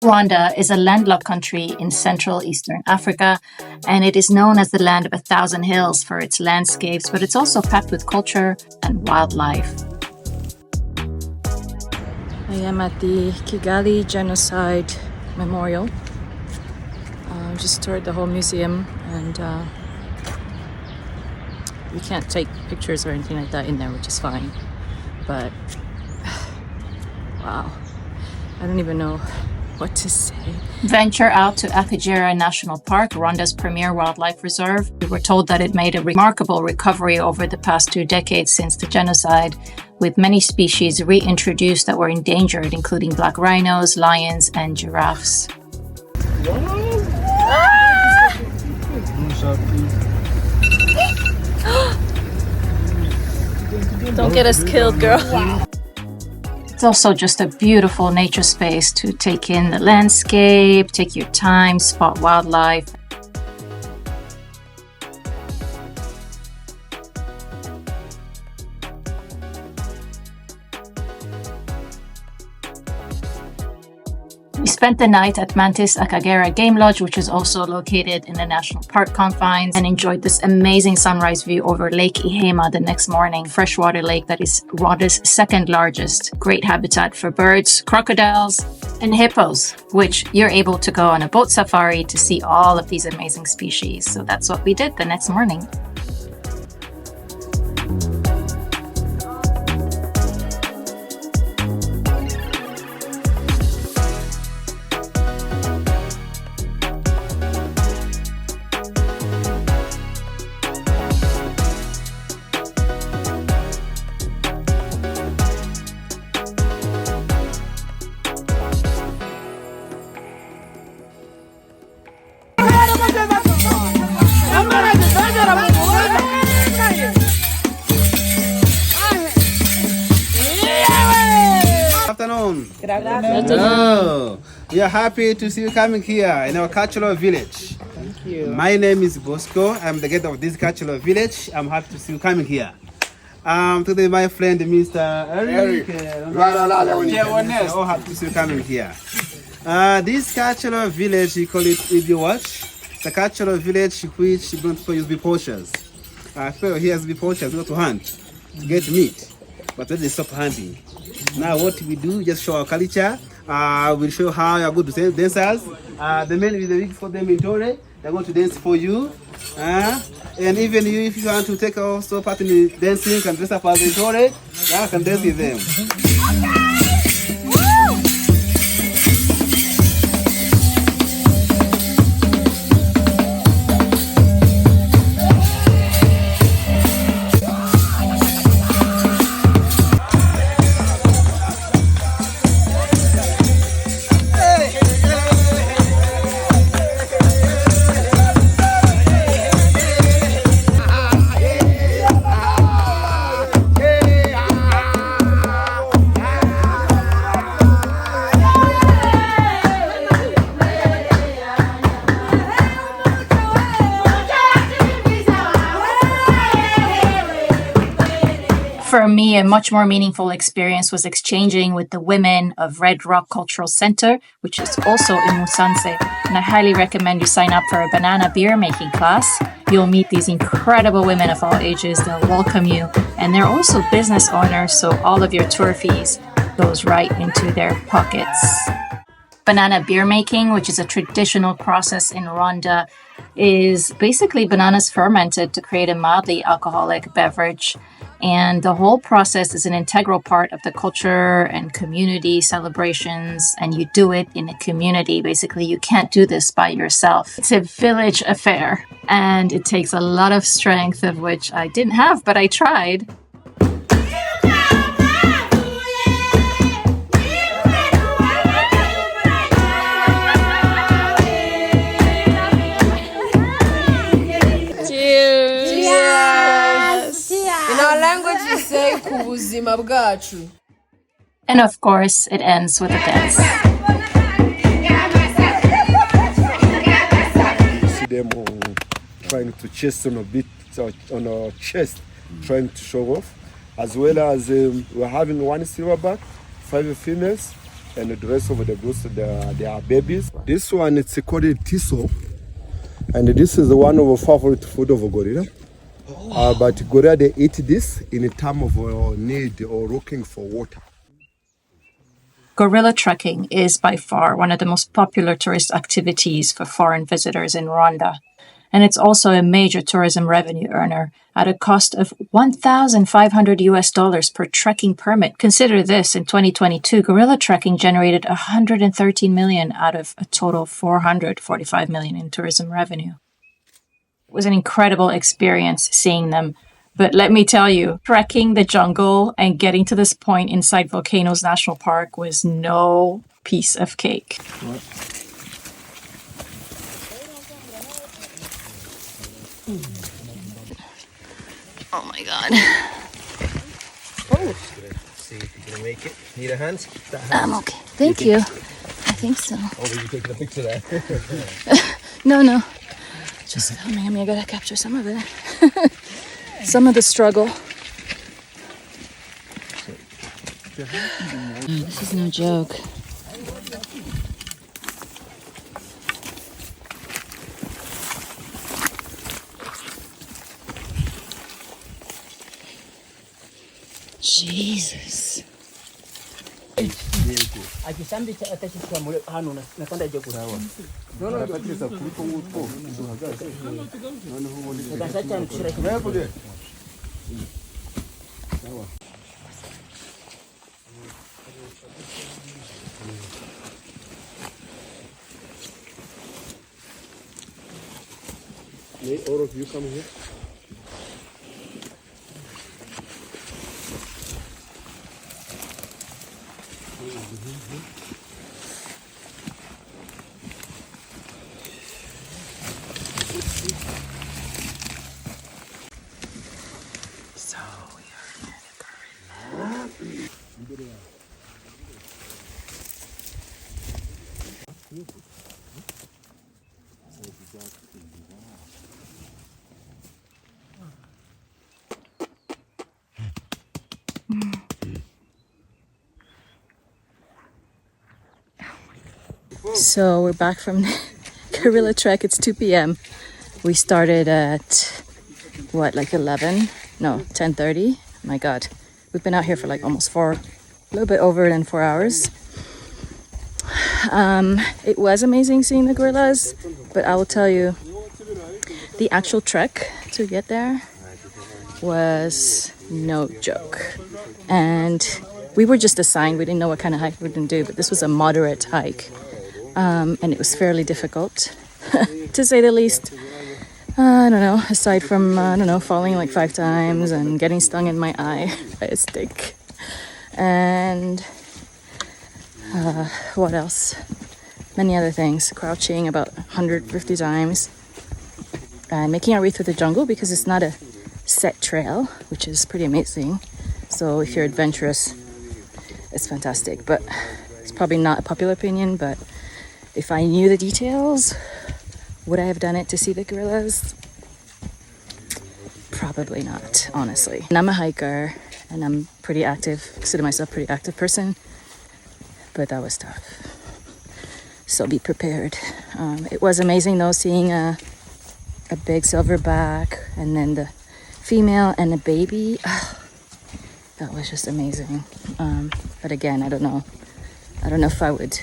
Rwanda is a landlocked country in Central Eastern Africa, and it is known as the land of 1,000 hills for its landscapes, but it's also packed with culture and wildlife. I am at the Kigali Genocide Memorial. Just toured the whole museum, and you can't take pictures or anything like that in there, which is fine. But wow, I don't even know what to say. Venture out to Akagera National Park, Rwanda's premier wildlife reserve. We were told that it made a remarkable recovery over the past 2 decades since the genocide, with many species reintroduced that were endangered, including black rhinos, lions, and giraffes. Don't get us killed, girl. It's also just a beautiful nature space to take in the landscape, take your time, spot wildlife. We spent the night at Mantis Akagera Game Lodge, which is also located in the national park confines, and enjoyed this amazing sunrise view over Lake Ihema the next morning, freshwater lake that is Rwanda's second largest. Great habitat for birds, crocodiles, and hippos, which you're able to go on a boat safari to see all of these amazing species. So that's what we did the next morning. Good afternoon. We are happy to see you coming here in our cultural village. Thank you. My name is Bosco. I'm the guide of this cultural village. I'm happy to see you coming here. Today my friend Mr. Eric. All happy to see you coming here. This cultural village, we call it Iby'Iwacu. The cultural village which people use be poachers. People here be poachers, go to hunt, to get meat. But when they stop hunting. Now what we do, just show our culture. We'll show how you are good to dancers. The men with the wig for them in Tore, they're going to dance for you. And even you, if you want to take also part in the dancing, you can dress up as a Tore, you can dance with them. For me, a much more meaningful experience was exchanging with the women of Red Rock Cultural Center, which is also in Musanze. And I highly recommend you sign up for a banana beer making class. You'll meet these incredible women of all ages. They'll welcome you. And they're also business owners, so all of your tour fees goes right into their pockets. Banana beer making, which is a traditional process in Rwanda, is basically bananas fermented to create a mildly alcoholic beverage. And the whole process is an integral part of the culture and community celebrations, and you do it in a community. Basically, you can't do this by yourself. It's a village affair, and it takes a lot of strength, of which I didn't have, but I tried. And of course, it ends with a dance. See them trying to chest on a bit on our chest, trying to show off, as well as we're having 1 silverback, 5 females, and the rest of the goats, they are babies. This one, it's called tiso, and this is one of the favorite food of a gorilla. But gorilla, they eat this in a time of need or looking for water. Gorilla trekking is by far one of the most popular tourist activities for foreign visitors in Rwanda. And it's also a major tourism revenue earner at a cost of $1,500 per trekking permit. Consider this, in 2022, gorilla trekking generated $113 million out of a total $445 million in tourism revenue. It was an incredible experience seeing them. But let me tell you, trekking the jungle and getting to this point inside Volcanoes National Park was no piece of cake. What? Oh my God. Oh. See if you can make it. Need a hand? I'm okay. Thank you. I think so. Oh, were you taking a picture there? No. Just filming. I gotta capture some of it. Some of the struggle. This is no joke. Jesus. May all of you come here? So we are near the gorilla. So we're back from the gorilla trek. It's 2 p.m. We started at what, like 11? No, 10:30. My God, we've been out here for like almost a little bit over than 4 hours. It was amazing seeing the gorillas, but I will tell you, the actual trek to get there was no joke. And we were just assigned, we didn't know what kind of hike we were going to do, but this was a moderate hike. And it was fairly difficult, to say the least. I don't know, aside from, falling like 5 times and getting stung in my eye by a stick. And what else? Many other things. Crouching about 150 times. And making our way through the jungle because it's not a set trail, which is pretty amazing. So if you're adventurous, it's fantastic. But it's probably not a popular opinion, but if I knew the details, would I have done it to see the gorillas? Probably not, honestly. And I'm a hiker, and I'm pretty active, consider myself a pretty active person, but that was tough. So be prepared. It was amazing though, seeing a big silverback, and then the female and the baby. That was just amazing. But again, I don't know if I would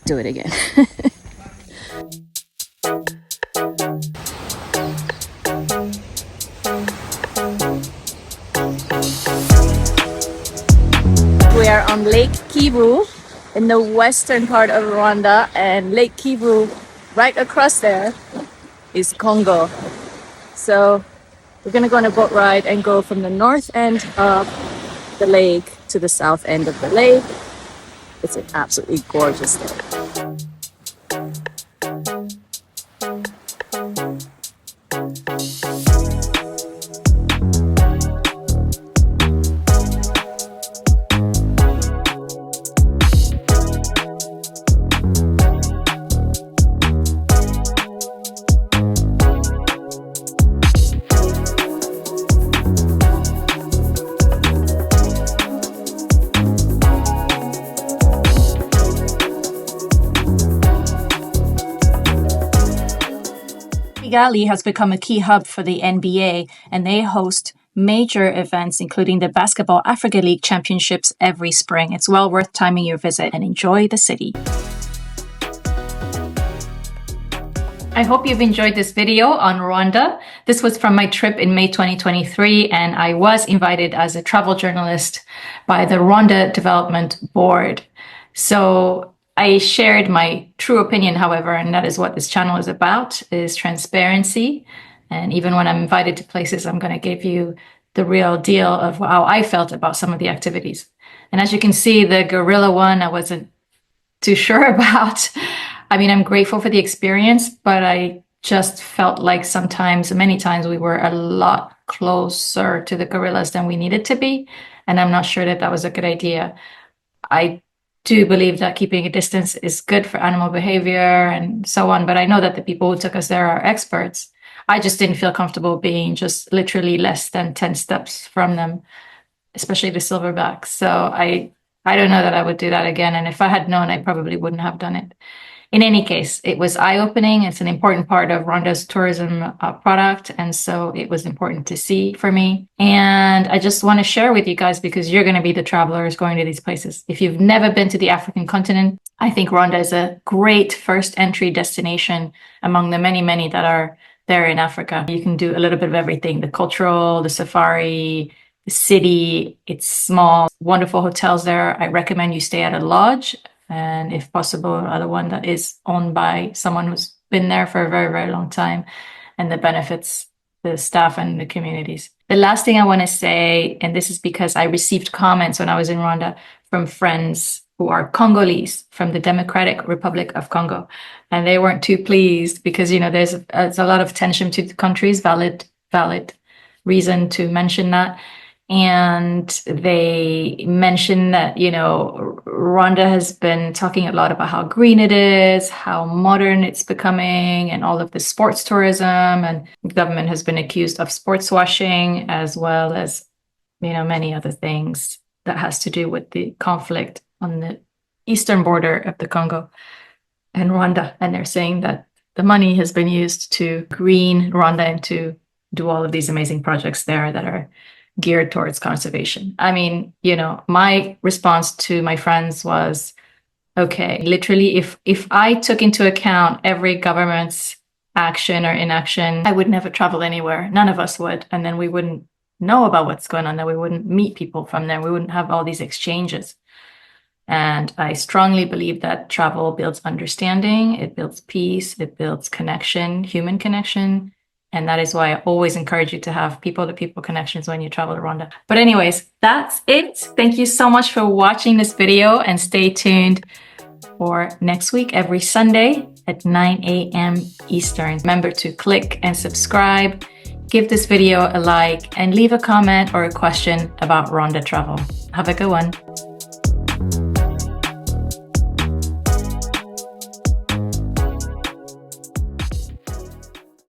do it again. We are on Lake Kivu in the western part of Rwanda, and Lake Kivu right across there is Congo. So we're gonna go on a boat ride and go from the north end of the lake to the south end of the lake. It's an absolutely gorgeous lake. Kigali has become a key hub for the NBA, and they host major events, including the Basketball Africa League Championships every spring. It's well worth timing your visit and enjoy the city. I hope you've enjoyed this video on Rwanda. This was from my trip in May 2023, and I was invited as a travel journalist by the Rwanda Development Board. So I shared my true opinion, however, and that is what this channel is about, is transparency. And even when I'm invited to places, I'm going to give you the real deal of how I felt about some of the activities. And as you can see, the gorilla one, I wasn't too sure about. I mean, I'm grateful for the experience, but I just felt like many times we were a lot closer to the gorillas than we needed to be. And I'm not sure that that was a good idea. I do believe that keeping a distance is good for animal behavior and so on. But I know that the people who took us there are experts. I just didn't feel comfortable being just literally less than 10 steps from them, especially the silverbacks. So I don't know that I would do that again. And if I had known, I probably wouldn't have done it. In any case, it was eye-opening. It's an important part of Rwanda's tourism product. And so it was important to see for me. And I just want to share with you guys, because you're going to be the travelers going to these places. If you've never been to the African continent, I think Rwanda is a great first entry destination among the many, many that are there in Africa. You can do a little bit of everything: the cultural, the safari, the city. It's small, wonderful hotels there. I recommend you stay at a lodge, and if possible, another one that is owned by someone who's been there for a very, very long time, and that benefits the staff and the communities. The last thing I want to say, and this is because I received comments when I was in Rwanda from friends who are Congolese from the Democratic Republic of Congo, and they weren't too pleased because, you know, there's a lot of tension between the countries, valid reason to mention that. And they mentioned that, you know, Rwanda has been talking a lot about how green it is, how modern it's becoming, and all of the sports tourism. And the government has been accused of sports washing, as well as, you know, many other things that has to do with the conflict on the eastern border of the Congo and Rwanda. And they're saying that the money has been used to green Rwanda and to do all of these amazing projects there that are geared towards conservation. I mean, you know, my response to my friends was, okay, literally, if I took into account every government's action or inaction, I would never travel anywhere. None of us would. And then we wouldn't know about what's going on there. We wouldn't meet people from there. We wouldn't have all these exchanges. And I strongly believe that travel builds understanding, it builds peace, it builds connection, human connection. And that is why I always encourage you to have people-to-people connections when you travel to Rwanda. But anyways, that's it. Thank you so much for watching this video, and stay tuned for next week, every Sunday at 9 a.m. Eastern. Remember to click and subscribe, give this video a like, and leave a comment or a question about Rwanda travel. Have a good one.